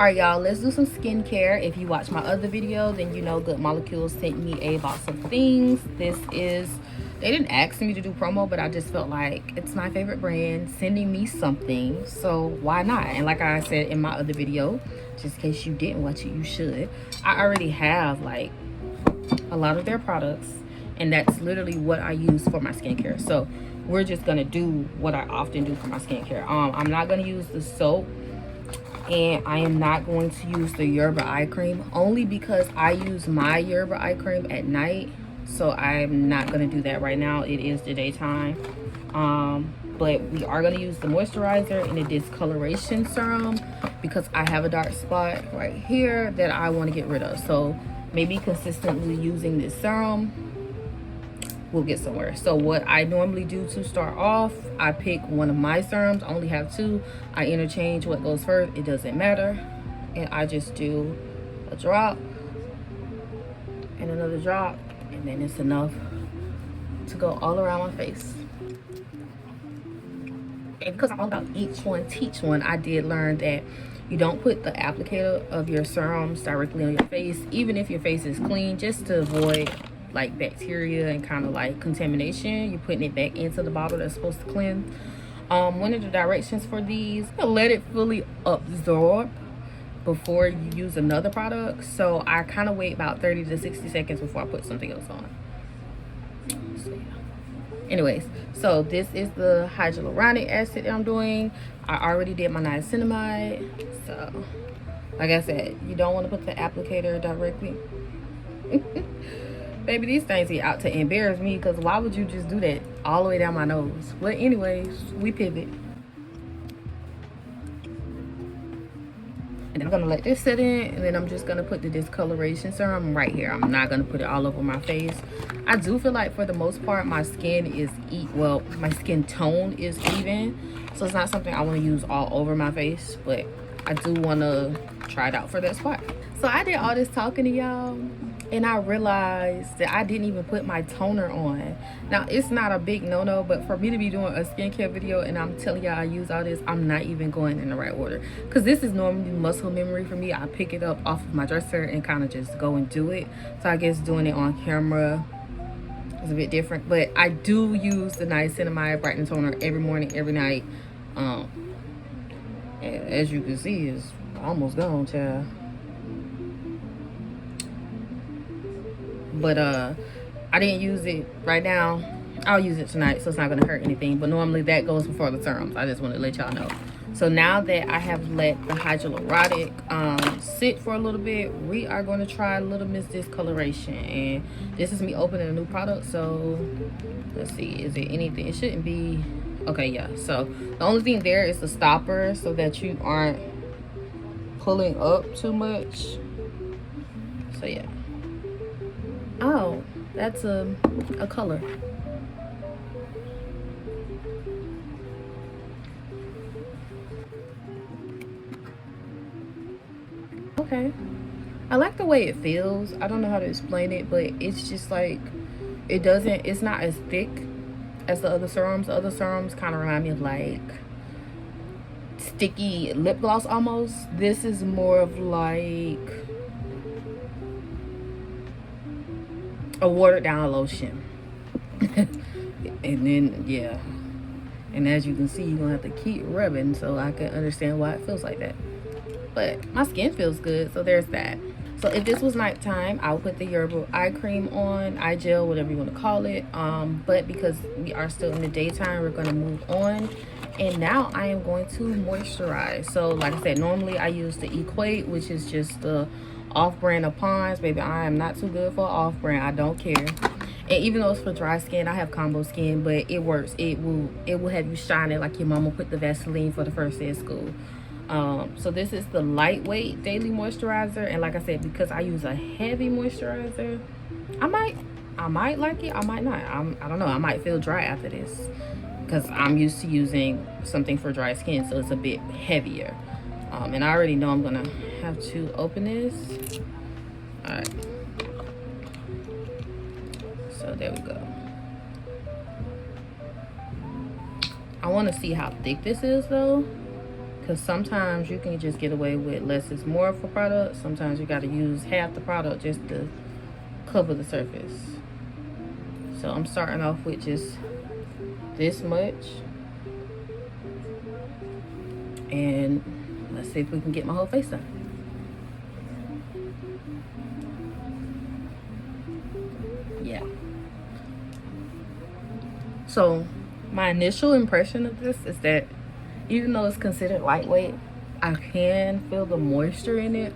Alright, y'all, let's do some skincare. If you watch my other video, then you know Good Molecules sent me a box of things. This is, they didn't ask me to do promo, but I just felt like it's my favorite brand sending me something, so why not? And like I said in my other video, just in case you didn't watch it, you should. I already have like a lot of their products, and that's literally what I use for my skincare. So we're just gonna do what I often do for my skincare. I'm not gonna use the soap, and I am not going to use the Yerba eye cream, only because I use my Yerba eye cream at night. So I'm not going to do that right now. It is the daytime. But we are going to use the moisturizer and the discoloration serum, because I have a dark spot right here that I want to get rid of. So maybe consistently using this serum, we'll get somewhere. So what I normally do to start off, I pick one of my serums. I only have two. I interchange what goes first, it doesn't matter, and I just do a drop and another drop, and then it's enough to go all around my face. And because I'm all about each one teach one, I did learn that you don't put the applicator of your serums directly on your face, even if your face is clean, just to avoid like bacteria and kind of like contamination. You're putting it back into the bottle that's supposed to cleanse. One of the directions for these, let it fully absorb before you use another product. So I kind of wait about 30 to 60 seconds before I put something else on. So yeah. Anyways, so this is the hyaluronic acid that I'm doing. I already did my niacinamide. So like I said, you don't want to put the applicator directly. Baby, these things are out to embarrass me, because why would you just do that all the way down my nose? But anyways, we pivot. And I'm gonna let this sit in, and then I'm just gonna put the discoloration serum right here. I'm not gonna put it all over my face. I do feel like for the most part my skin is my skin tone is even, so it's not something I want to use all over my face, but I do want to try it out for that spot. So I did all this talking to y'all, and I realized that I didn't even put my toner on. Now, it's not a big no-no, but for me to be doing a skincare video and I'm telling y'all I use all this, I'm not even going in the right order, because this is normally muscle memory for me. I pick it up off of my dresser and kind of just go and do it. So I guess doing it on camera is a bit different, but I do use the niacinamide brightening toner every morning, every night. And as you can see, it's almost gone, child. But I didn't use it right now. I'll use it tonight, so it's not gonna hurt anything, but normally that goes before the serums. I just want to let y'all know. So now that I have let the hyaluronic sit for a little bit, we are going to try Little Miss Discoloration. And this is me opening a new product, so let's see, is it anything? It shouldn't be. Okay, yeah, so the only thing there is the stopper, so that you aren't pulling up too much. So yeah. Oh, that's a color. Okay, I like the way it feels. I don't know how to explain it, but it's just like, it's not as thick as the other serums. The other serums kind of remind me of like sticky lip gloss almost. This is more of like a watered down lotion. And then yeah, and as you can see, you're gonna have to keep rubbing so I can understand why it feels like that. But my skin feels good, so there's that. So if this was nighttime, I'll put the Yerba eye cream on, eye gel, whatever you want to call it. But because we are still in the daytime, we're going to move on. And now I am going to moisturize. So like I said, normally I use the Equate, which is just the off-brand of Pond's. Baby, I am not too good for off-brand. I don't care. And even though it's for dry skin, I have combo skin, but it works. It will have you shining like your mama put the Vaseline for the first day of school. So this is the lightweight daily moisturizer, and like I said, because I use a heavy moisturizer, I might like it, I might not. I don't know, I might feel dry after this, because I'm used to using something for dry skin, so it's a bit heavier. And I already know I'm gonna have to open this. All right, so there we go. I want to see how thick this is though, because sometimes you can just get away with less is more for product. Sometimes you got to use half the product just to cover the surface. So I'm starting off with just this much, and let's see if we can get my whole face done. Yeah. So my initial impression of this is that even though it's considered lightweight, I can feel the moisture in it.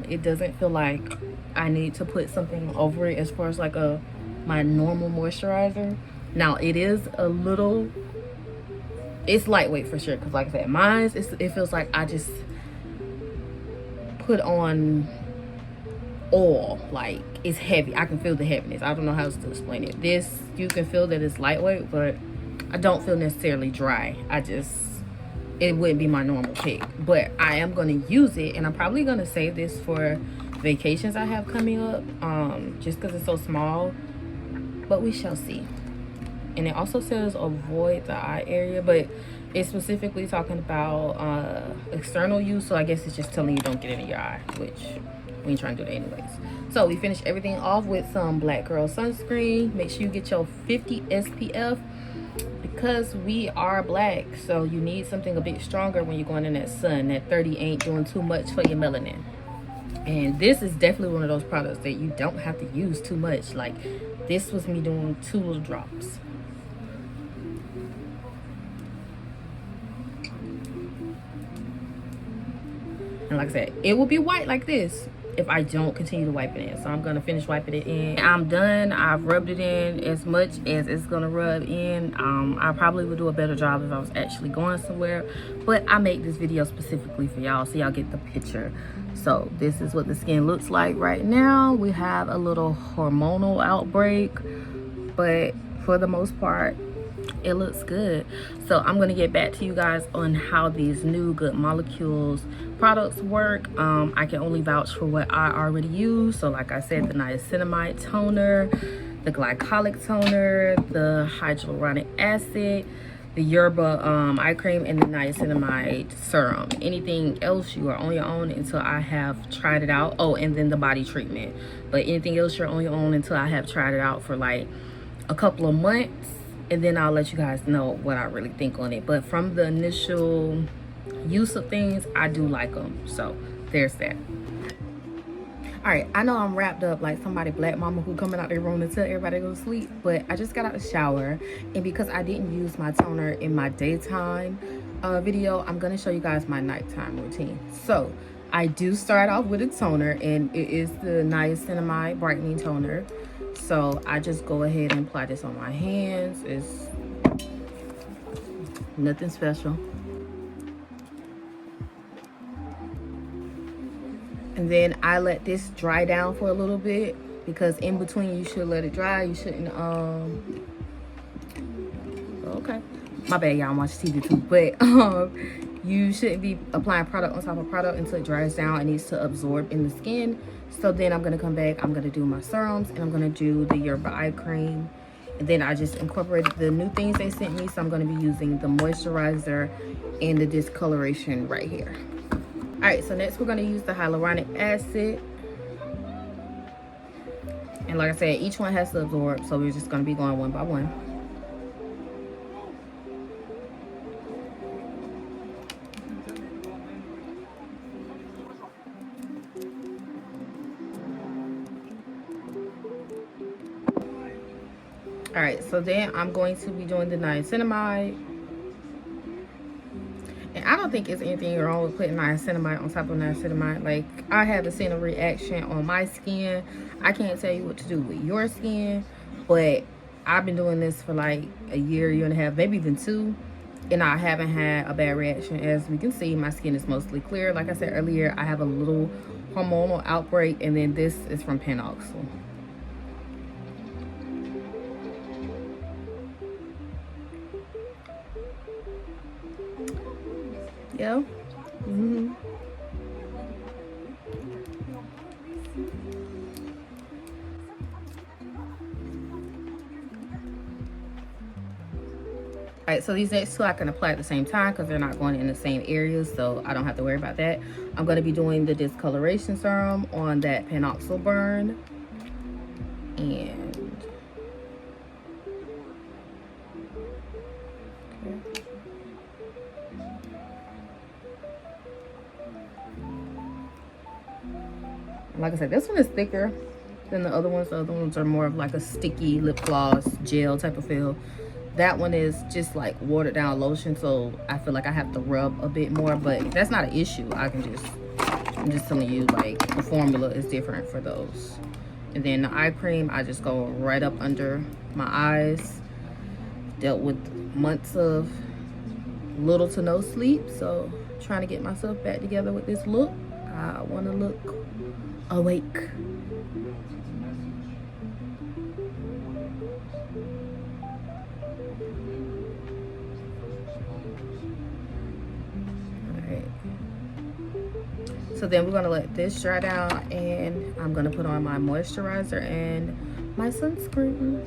It doesn't feel like I need to put something over it as far as like my normal moisturizer. Now it is a little, it's lightweight for sure, because like I said, mine it feels like I just put on oil. Like, it's heavy. I can feel the heaviness. I don't know how else to explain it. This, you can feel that it's lightweight, but I don't feel necessarily dry. It wouldn't be my normal pick, but I am going to use it, and I'm probably going to save this for vacations I have coming up, just because it's so small, but we shall see. And it also says avoid the eye area, but it's specifically talking about external use, so I guess it's just telling you don't get it in your eye, which we ain't trying to do that anyways. So we finished everything off with some Black Girl sunscreen. Make sure you get your 50 SPF, because we are black, so you need something a bit stronger when you're going in that sun. That 30 ain't doing too much for your melanin. And this is definitely one of those products that you don't have to use too much. Like, this was me doing 2 little drops. And like I said, it will be white like this if I don't continue to wipe it in. So I'm gonna finish wiping it in. I'm done. I've rubbed it in as much as it's gonna rub in. I probably would do a better job if I was actually going somewhere, but I make this video specifically for y'all, so y'all get the picture. So this is what the skin looks like right now. We have a little hormonal outbreak, but for the most part, it looks good. So I'm gonna get back to you guys on how these new Good Molecules products work. I can only vouch for what I already use. So like I said, the niacinamide toner, the glycolic toner, the hyaluronic acid, the yerba eye cream, and the niacinamide serum. Anything else, you are on your own until I have tried it out. Oh, and then the body treatment. But anything else, you're on your own until I have tried it out for like a couple of months, and then I'll let you guys know what I really think on it. But from the initial use of things, I do like them. So there's that. All right, I know I'm wrapped up like somebody black mama who coming out their room to tell everybody to go to sleep, but I just got out of the shower, and because I didn't use my toner in my daytime video, I'm gonna show you guys my nighttime routine. So I do start off with a toner, and it is the niacinamide brightening toner. So I just go ahead and apply this on my hands. It's nothing special. And then I let this dry down for a little bit, because in between you should let it dry. You shouldn't, okay. My bad, y'all, I'm watching TV too. But you shouldn't be applying product on top of product until it dries down. It needs to absorb in the skin. So then I'm gonna come back, I'm gonna do my serums, and I'm gonna do the yerba eye cream. And then I just incorporated the new things they sent me. So I'm gonna be using the moisturizer and the discoloration right here. All right, so next we're gonna use the hyaluronic acid. And like I said, each one has to absorb, so we're just gonna be going one by one. All right, so then I'm going to be doing the niacinamide. And I don't think it's anything wrong with putting niacinamide on top of niacinamide. Like, I haven't seen a reaction on my skin. I can't tell you what to do with your skin, but I've been doing this for like a year and a half, maybe even 2, and I haven't had a bad reaction. As we can see, my skin is mostly clear. Like I said earlier, I have a little hormonal outbreak, and then this is from Panoxyl. Yeah. All right, so these next two I can apply at the same time because they're not going in the same areas, so I don't have to worry about that. I'm going to be doing the discoloration serum on that Panoxyl burn. And okay. Like I said, this one is thicker than the other ones. The other ones are more of like a sticky lip gloss gel type of feel. That one is just like watered down lotion, so I feel like I have to rub a bit more, but that's not an issue. I'm just telling you, like, the formula is different for those. And then the eye cream, I just go right up under my eyes. Dealt with months of little to no sleep, so trying to get myself back together with this look. I want to look awake. So then we're gonna let this dry down, and I'm gonna put on my moisturizer and my sunscreen.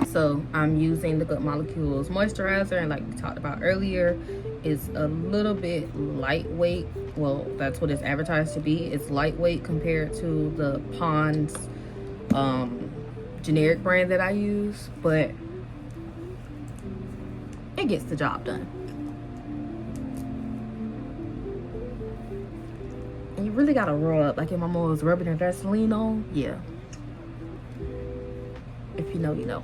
So I'm using the Good Molecules moisturizer, and like we talked about earlier, it's a little bit lightweight. Well, that's what it's advertised to be. It's lightweight compared to the Pond's generic brand that I use, but it gets the job done. And you really gotta rub, like if my mom was rubbing her Vaseline on, yeah. If you know, you know.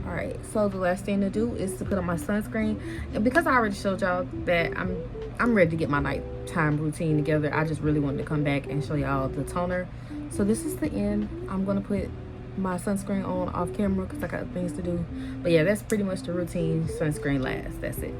All right, so the last thing to do is to put on my sunscreen. And because I already showed y'all that I'm ready to get my nighttime routine together, I just really wanted to come back and show y'all the toner. So this is the end. I'm gonna put my sunscreen on off camera because I got things to do. But yeah, that's pretty much the routine. Sunscreen last, that's it.